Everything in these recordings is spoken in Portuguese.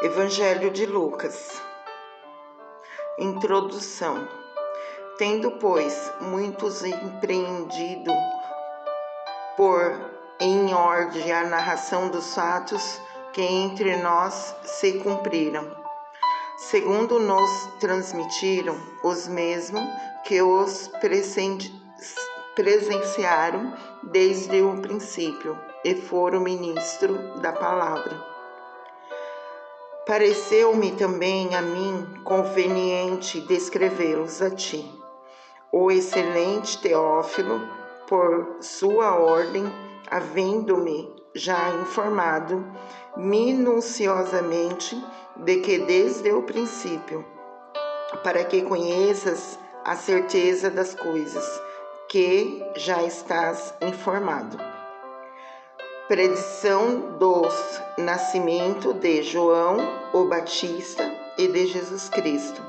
Evangelho de Lucas. Introdução. Tendo, pois, muitos empreendido por em ordem a narração dos fatos que entre nós se cumpriram, segundo nos transmitiram os mesmos que os presenciaram desde o princípio e foram ministro da palavra. Pareceu-me também a mim conveniente descrevê-los a ti, o excelente Teófilo, por sua ordem, havendo-me já informado minuciosamente de que desde o princípio, para que conheças a certeza das coisas que já estás informado. Predição dos nascimento de João o Batista e de Jesus Cristo.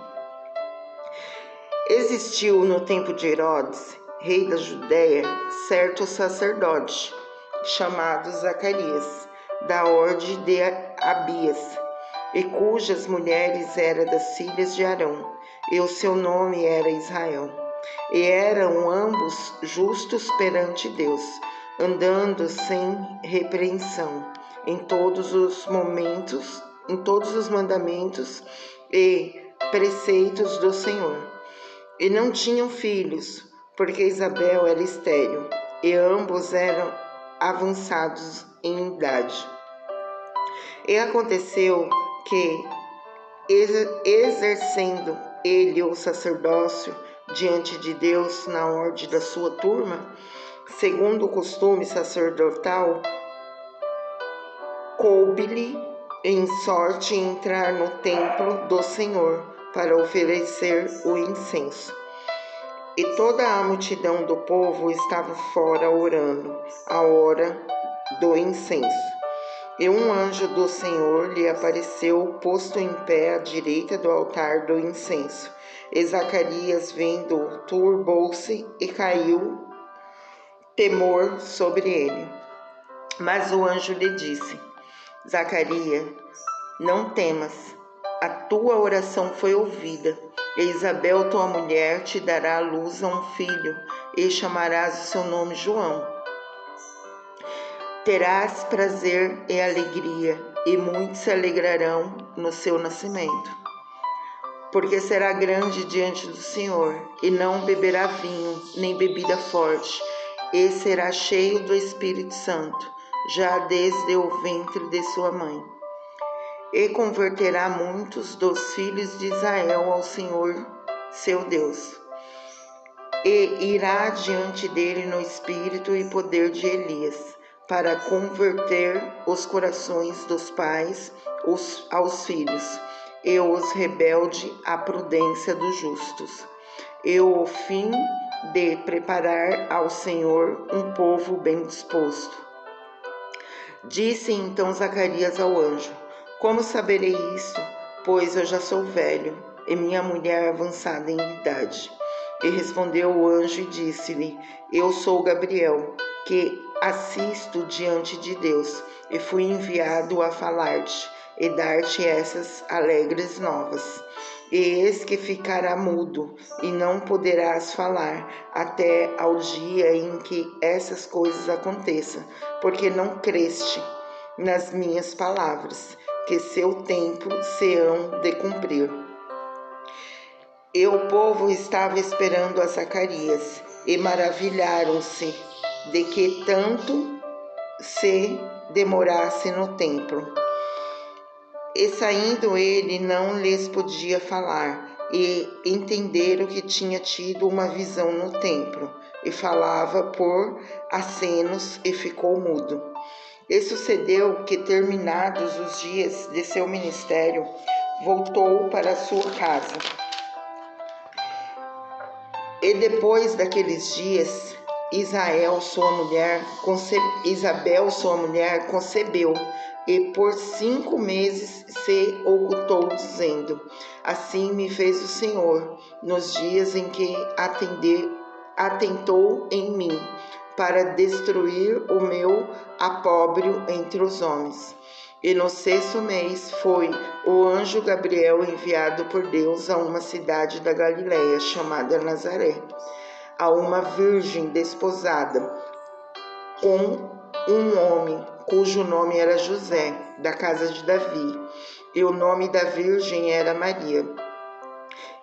Existiu no tempo de Herodes, rei da Judéia, certo sacerdote, chamado Zacarias, da ordem de Abias, e cujas mulheres eram das filhas de Arão, e o seu nome era Israel. E eram ambos justos perante Deus, andando sem repreensão em todos os mandamentos e preceitos do Senhor. E não tinham filhos, porque Isabel era estéril, e ambos eram avançados em idade. E aconteceu que, exercendo ele o sacerdócio diante de Deus na ordem da sua turma, segundo o costume sacerdotal, coube-lhe em sorte entrar no templo do Senhor para oferecer o incenso. E toda a multidão do povo estava fora orando à hora do incenso. E um anjo do Senhor lhe apareceu, posto em pé à direita do altar do incenso. E Zacarias, vendo-o, turbou-se e caiu temor sobre ele. Mas o anjo lhe disse: Zacarias, não temas, a tua oração foi ouvida, e Isabel, tua mulher, te dará à luz a um filho, e chamarás o seu nome João. Terás prazer e alegria, e muitos se alegrarão no seu nascimento, porque será grande diante do Senhor, e não beberá vinho, nem bebida forte, e será cheio do Espírito Santo, já desde o ventre de sua mãe. E converterá muitos dos filhos de Israel ao Senhor, seu Deus. E irá diante dele no espírito e poder de Elias, para converter os corações dos pais aos filhos, e os rebeldes à prudência dos justos, e o fim de preparar ao Senhor um povo bem disposto. Disse então Zacarias ao anjo: Como saberei isto? Pois eu já sou velho, e minha mulher avançada em idade. E respondeu o anjo e disse-lhe: Eu sou Gabriel, que assisto diante de Deus, e fui enviado a falar-te e dar-te essas alegres novas. E eis que ficará mudo, e não poderás falar, até ao dia em que essas coisas aconteçam, porque não creste nas minhas palavras, que seu tempo se hão de cumprir. E o povo estava esperando a Zacarias, e maravilharam-se de que tanto se demorasse no templo. E saindo ele não lhes podia falar, e entenderam que tinha tido uma visão no templo, e falava por acenos e ficou mudo. E sucedeu que, terminados os dias de seu ministério, voltou para sua casa. E depois daqueles dias, Isabel, sua mulher, concebeu, e por 5 meses se ocultou, dizendo: Assim me fez o Senhor, nos dias em que atentou em mim, para destruir o meu opróbrio entre os homens. E no 6º mês foi o anjo Gabriel enviado por Deus a uma cidade da Galiléia, chamada Nazaré, a uma virgem desposada com um homem cujo nome era José, da casa de Davi, e o nome da virgem era Maria.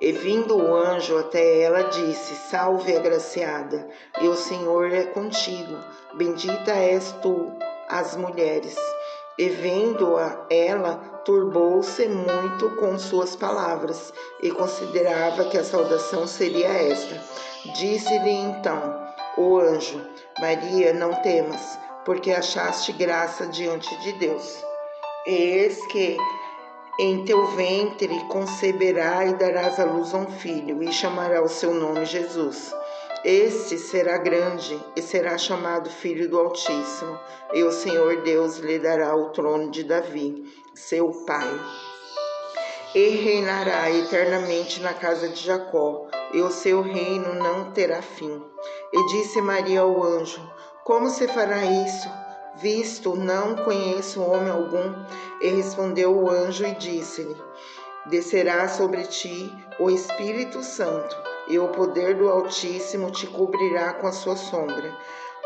E vindo o anjo até ela, disse: Salve, agraciada, e o Senhor é contigo, bendita és tu as mulheres. E vendo-a ela, turbou-se muito com suas palavras, e considerava que a saudação seria esta. Disse-lhe então o anjo: Maria, não temas, porque achaste graça diante de Deus. Eis que em teu ventre conceberá e darás à luz a um filho, e chamará o seu nome Jesus. Este será grande e será chamado Filho do Altíssimo, e o Senhor Deus lhe dará o trono de Davi, seu pai. E reinará eternamente na casa de Jacó, e o seu reino não terá fim. E disse Maria ao anjo: Como se fará isso, visto não conheço homem algum? E respondeu o anjo e disse-lhe: Descerá sobre ti o Espírito Santo, e o poder do Altíssimo te cobrirá com a sua sombra.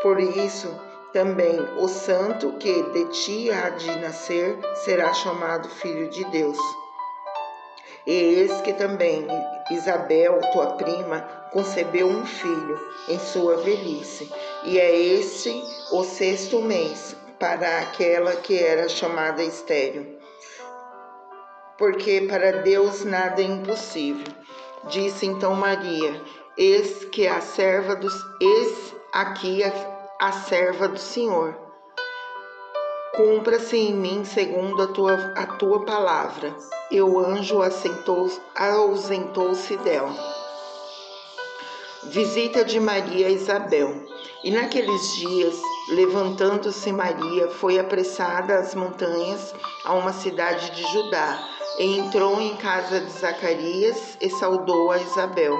Por isso, também o santo que de ti há de nascer será chamado Filho de Deus. E eis que também Isabel, tua prima, concebeu um filho em sua velhice, e é este o 6º mês para aquela que era chamada estéril, porque para Deus nada é impossível. Disse então Maria: Eis aqui a serva do Senhor. Cumpra-se em mim segundo a tua palavra. E o anjo ausentou-se dela. Visita de Maria a Isabel. E naqueles dias, levantando-se Maria, foi apressada às montanhas, a uma cidade de Judá, e entrou em casa de Zacarias e saudou a Isabel.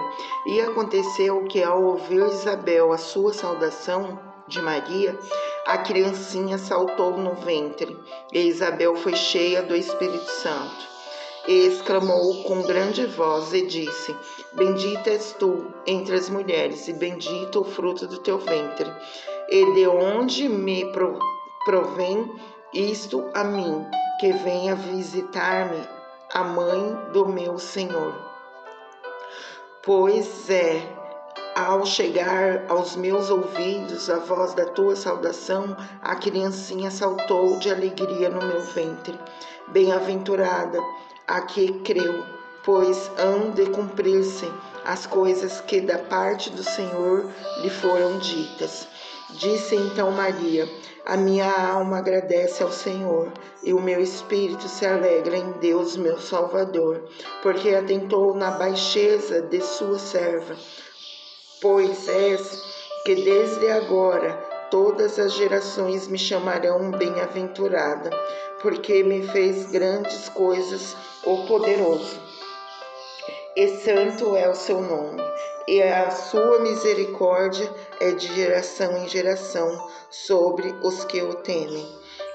E aconteceu que, ao ouvir Isabel a sua saudação de Maria, a criancinha saltou no ventre, e Isabel foi cheia do Espírito Santo. E exclamou com grande voz e disse: Bendita és tu entre as mulheres, e bendito o fruto do teu ventre. E de onde me provém isto a mim, que venha visitar-me a mãe do meu Senhor? Pois ao chegar aos meus ouvidos a voz da tua saudação, a criancinha saltou de alegria no meu ventre. Bem-aventurada a que creu, pois hão de cumprir-se as coisas que da parte do Senhor lhe foram ditas. Disse então Maria: A minha alma agradece ao Senhor, e o meu espírito se alegra em Deus, meu Salvador, porque atentou na baixeza de sua serva. Pois és que desde agora todas as gerações me chamarão bem-aventurada, porque me fez grandes coisas o poderoso. E santo é o seu nome, e a sua misericórdia é de geração em geração sobre os que o temem.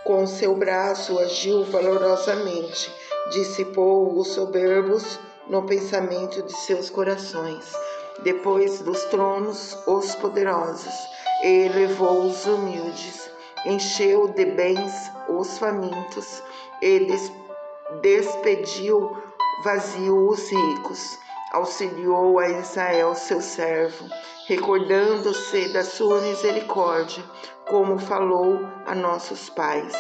Com o seu braço agiu valorosamente, dissipou os soberbos no pensamento de seus corações. Depois dos tronos os poderosos, e elevou os humildes, encheu de bens os famintos, e despediu vazio os ricos. Auxiliou a Israel seu servo, recordando-se da sua misericórdia, como falou a nossos pais,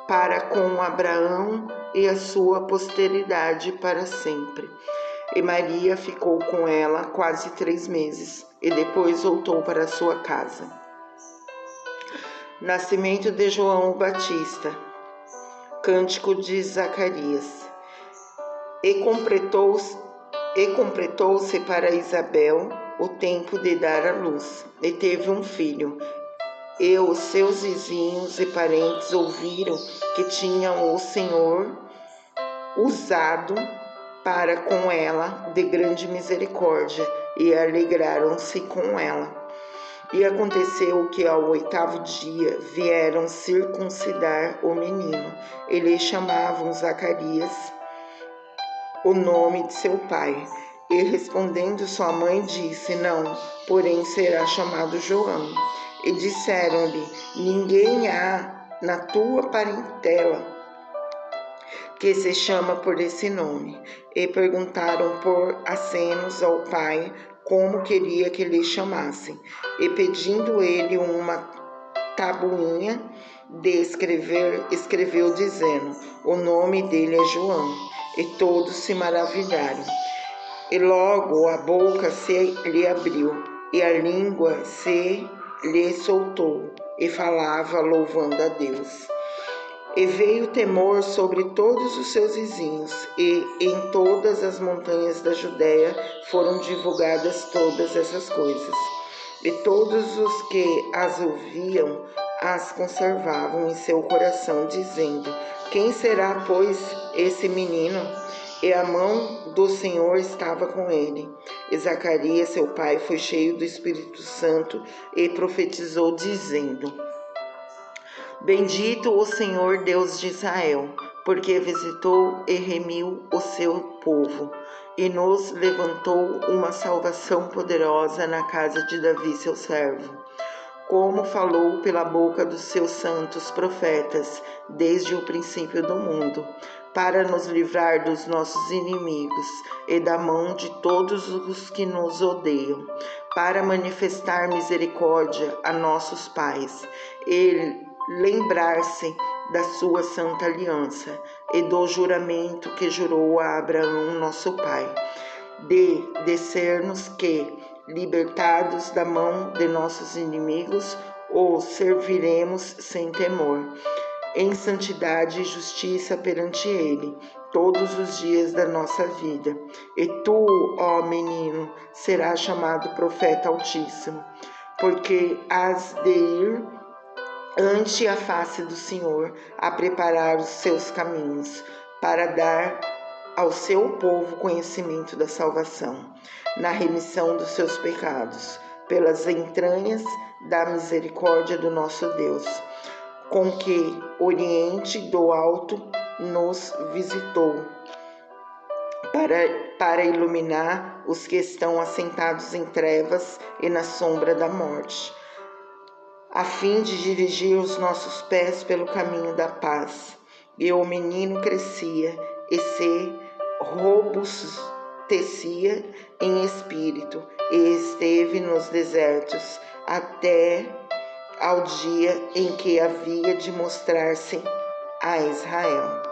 para com Abraão e a sua posteridade para sempre. E Maria ficou com ela quase 3 meses, e depois voltou para sua casa. Nascimento de João Batista. Cântico de Zacarias. E completou-se para Isabel o tempo de dar à luz, e teve um filho. E os seus vizinhos e parentes ouviram que tinham o Senhor usado para com ela de grande misericórdia, e alegraram-se com ela. E aconteceu que ao 8º dia vieram circuncidar o menino, e lhe chamavam Zacarias, o nome de seu pai. E respondendo sua mãe disse: não, porém será chamado João. E disseram-lhe: ninguém há na tua parentela que se chama por esse nome. E perguntaram por acenos ao pai como queria que lhe chamassem. E pedindo ele uma tabuinha de escrever, escreveu dizendo: o nome dele é João. E todos se maravilharam. E logo a boca se lhe abriu, e a língua se lhe soltou, e falava louvando a Deus. E veio temor sobre todos os seus vizinhos, e em todas as montanhas da Judéia foram divulgadas todas essas coisas. E todos os que as ouviam as conservavam em seu coração, dizendo: quem será, pois, esse menino? E a mão do Senhor estava com ele. E Zacarias, seu pai, foi cheio do Espírito Santo e profetizou, dizendo: bendito o Senhor Deus de Israel, porque visitou e remiu o seu povo, e nos levantou uma salvação poderosa na casa de Davi, seu servo, como falou pela boca dos seus santos profetas, desde o princípio do mundo, para nos livrar dos nossos inimigos e da mão de todos os que nos odeiam, para manifestar misericórdia a nossos pais e lembrar-se da sua santa aliança e do juramento que jurou a Abraão, nosso pai, de descer-nos que, libertados da mão de nossos inimigos, o serviremos sem temor, em santidade e justiça perante ele, todos os dias da nossa vida. E tu, ó menino, serás chamado profeta Altíssimo, porque has de ir ante a face do Senhor a preparar os seus caminhos, para dar ao seu povo conhecimento da salvação, na remissão dos seus pecados, pelas entranhas da misericórdia do nosso Deus, com que Oriente do Alto nos visitou, para iluminar os que estão assentados em trevas e na sombra da morte, a fim de dirigir os nossos pés pelo caminho da paz. E o menino crescia e se robustecia em espírito, e esteve nos desertos até ao dia em que havia de mostrar-se a Israel.